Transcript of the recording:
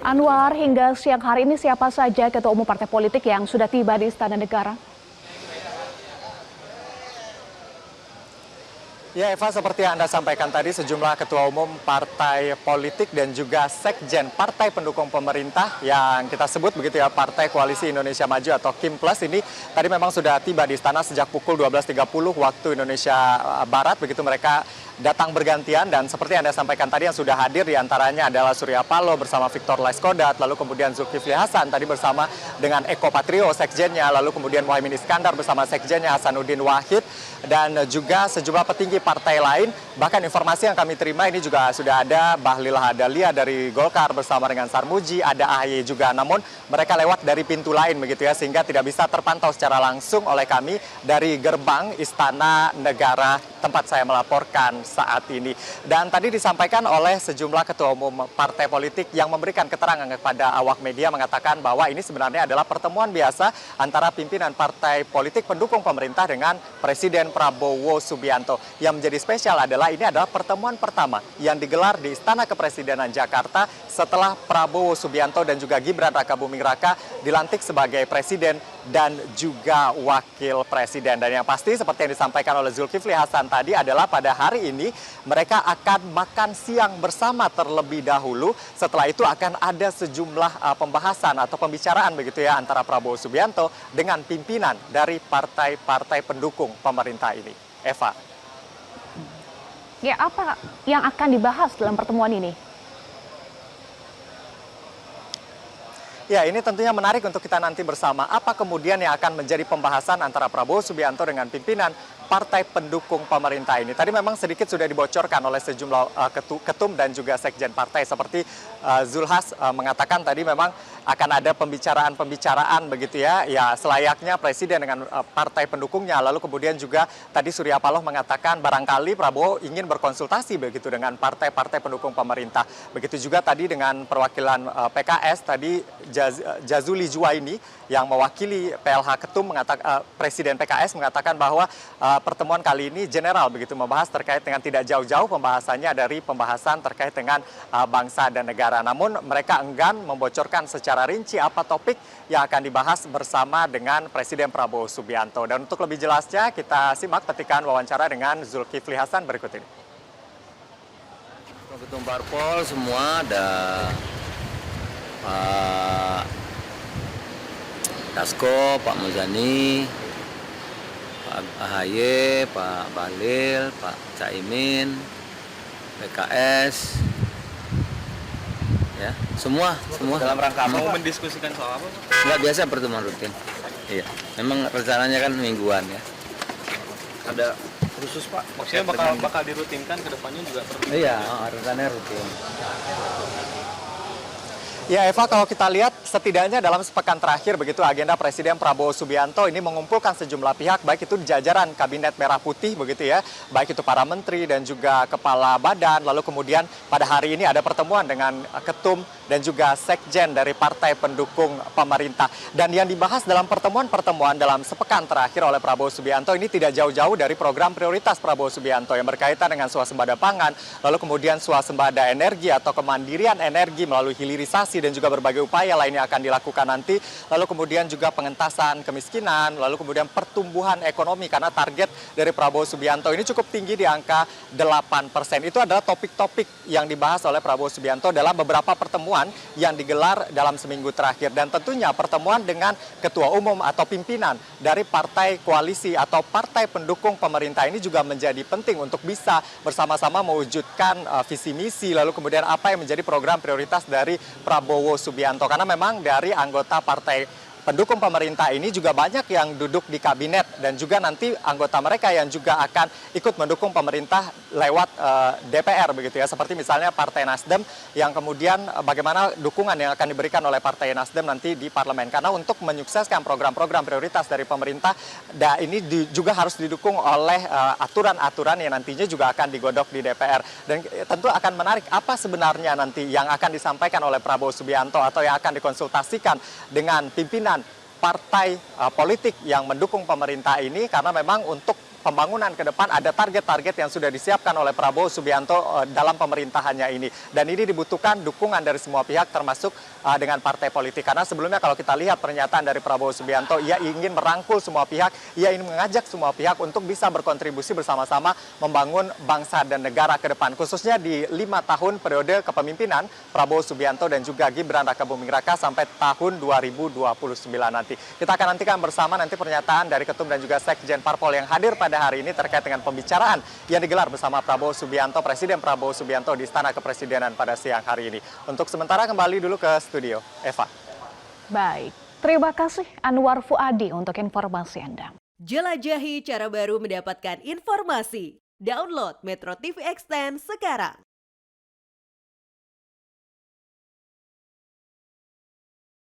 Anwar, hingga siang hari ini siapa saja ketua umum partai politik yang sudah tiba di Istana Negara? Ya Eva, seperti yang Anda sampaikan tadi, sejumlah ketua umum partai politik dan juga sekjen partai pendukung pemerintah yang kita sebut begitu ya, Partai Koalisi Indonesia Maju atau KIM Plus ini tadi memang sudah tiba di istana sejak pukul 12.30 waktu Indonesia Barat. Begitu mereka datang bergantian dan seperti yang Anda sampaikan tadi yang sudah hadir diantaranya adalah Surya Paloh bersama Victor Laiskodat, lalu kemudian Zulkifli Hasan tadi bersama dengan Eko Patrio sekjennya, lalu kemudian Muhaimin Iskandar bersama sekjennya Hasanuddin Wahid dan juga sejumlah petinggi partai lain. Bahkan informasi yang kami terima ini juga sudah ada Bahlil Lahadalia dari Golkar bersama dengan Sarmuji, ada AHY juga, namun mereka lewat dari pintu lain begitu ya, sehingga tidak bisa terpantau secara langsung oleh kami dari gerbang Istana Negara tempat saya melaporkan saat ini. Dan tadi disampaikan oleh sejumlah ketua umum partai politik yang memberikan keterangan kepada awak media mengatakan bahwa ini sebenarnya adalah pertemuan biasa antara pimpinan partai politik pendukung pemerintah dengan Presiden Prabowo Subianto. Yang menjadi spesial adalah ini adalah pertemuan pertama yang digelar di Istana Kepresidenan Jakarta setelah Prabowo Subianto dan juga Gibran Rakabuming Raka dilantik sebagai presiden dan juga wakil presiden. Dan yang pasti seperti yang disampaikan oleh Zulkifli Hasan tadi adalah pada hari ini mereka akan makan siang bersama terlebih dahulu. Setelah itu akan ada sejumlah pembahasan atau pembicaraan begitu ya antara Prabowo Subianto dengan pimpinan dari partai-partai pendukung pemerintah ini. Eva. Ya, apa yang akan dibahas dalam pertemuan ini? Ya, ini tentunya menarik untuk kita nanti bersama. Apa kemudian yang akan menjadi pembahasan antara Prabowo Subianto dengan pimpinan partai pendukung pemerintah ini. Tadi memang sedikit sudah dibocorkan oleh sejumlah ketum dan juga sekjen partai. Seperti Zulhas mengatakan tadi memang akan ada pembicaraan-pembicaraan begitu ya. Ya, selayaknya presiden dengan partai pendukungnya. Lalu kemudian juga tadi Surya Paloh mengatakan barangkali Prabowo ingin berkonsultasi begitu dengan partai-partai pendukung pemerintah. Begitu juga tadi dengan perwakilan PKS tadi Jazuli Juwaini yang mewakili PLH Ketum Presiden PKS mengatakan bahwa pertemuan kali ini general begitu membahas terkait dengan tidak jauh-jauh pembahasannya dari pembahasan terkait dengan bangsa dan negara. Namun mereka enggan membocorkan secara rinci apa topik yang akan dibahas bersama dengan Presiden Prabowo Subianto. Dan untuk lebih jelasnya kita simak petikan wawancara dengan Zulkifli Hasan berikut ini. Ketum parpol semua ada Pak Dasko, Pak Muzani, Pak AHY, Pak Bahlil, Pak Caimin, PKS, ya semua. Dalam rangka mau mendiskusikan soal apa? Nggak biasa pertemuan rutin. Iya, memang rencananya kan mingguan ya. Ada khusus Pak? Maksudnya bakal dirutinkan ke depannya juga terus? Iya, rencananya rutin. Ya Eva, kalau kita lihat setidaknya dalam sepekan terakhir begitu agenda Presiden Prabowo Subianto ini mengumpulkan sejumlah pihak baik itu di jajaran Kabinet Merah Putih begitu ya, baik itu para menteri dan juga kepala badan, lalu kemudian pada hari ini ada pertemuan dengan ketum dan juga sekjen dari partai pendukung pemerintah. Dan yang dibahas dalam pertemuan-pertemuan dalam sepekan terakhir oleh Prabowo Subianto ini tidak jauh-jauh dari program prioritas Prabowo Subianto yang berkaitan dengan swasembada pangan, lalu kemudian swasembada energi atau kemandirian energi melalui hilirisasi dan juga berbagai upaya lainnya akan dilakukan nanti. Lalu kemudian juga pengentasan kemiskinan, lalu kemudian pertumbuhan ekonomi karena target dari Prabowo Subianto ini cukup tinggi di angka 8%. Itu adalah topik-topik yang dibahas oleh Prabowo Subianto dalam beberapa pertemuan yang digelar dalam seminggu terakhir. Dan tentunya pertemuan dengan ketua umum atau pimpinan dari partai koalisi atau partai pendukung pemerintah ini juga menjadi penting untuk bisa bersama-sama mewujudkan visi misi, lalu kemudian apa yang menjadi program prioritas dari Prabowo Subianto. Karena memang dari anggota partai pendukung pemerintah ini juga banyak yang duduk di kabinet dan juga nanti anggota mereka yang juga akan ikut mendukung pemerintah lewat DPR begitu ya. Seperti misalnya Partai Nasdem yang kemudian bagaimana dukungan yang akan diberikan oleh Partai Nasdem nanti di parlemen. Karena untuk menyukseskan program-program prioritas dari pemerintah, ini juga harus didukung oleh aturan-aturan yang nantinya juga akan digodok di DPR. Dan tentu akan menarik apa sebenarnya nanti yang akan disampaikan oleh Prabowo Subianto atau yang akan dikonsultasikan dengan pimpinan partai politik yang mendukung pemerintah ini, karena memang untuk pembangunan ke depan, ada target-target yang sudah disiapkan oleh Prabowo Subianto dalam pemerintahannya ini. Dan ini dibutuhkan dukungan dari semua pihak termasuk dengan partai politik. Karena sebelumnya kalau kita lihat pernyataan dari Prabowo Subianto, ia ingin merangkul semua pihak, ia ingin mengajak semua pihak untuk bisa berkontribusi bersama-sama membangun bangsa dan negara ke depan. Khususnya di 5 tahun periode kepemimpinan Prabowo Subianto dan juga Gibran Rakabuming Raka sampai tahun 2029 nanti. Kita akan nantikan bersama nanti pernyataan dari Ketum dan juga Sekjen Parpol yang hadir pada hari ini terkait dengan pembicaraan yang digelar bersama Prabowo Subianto, Presiden Prabowo Subianto di Istana Kepresidenan pada siang hari ini. Untuk sementara kembali dulu ke studio, Eva. Baik, terima kasih Anwar Fuadi untuk informasi Anda. Jelajahi cara baru mendapatkan informasi. Download Metro TV Extend sekarang.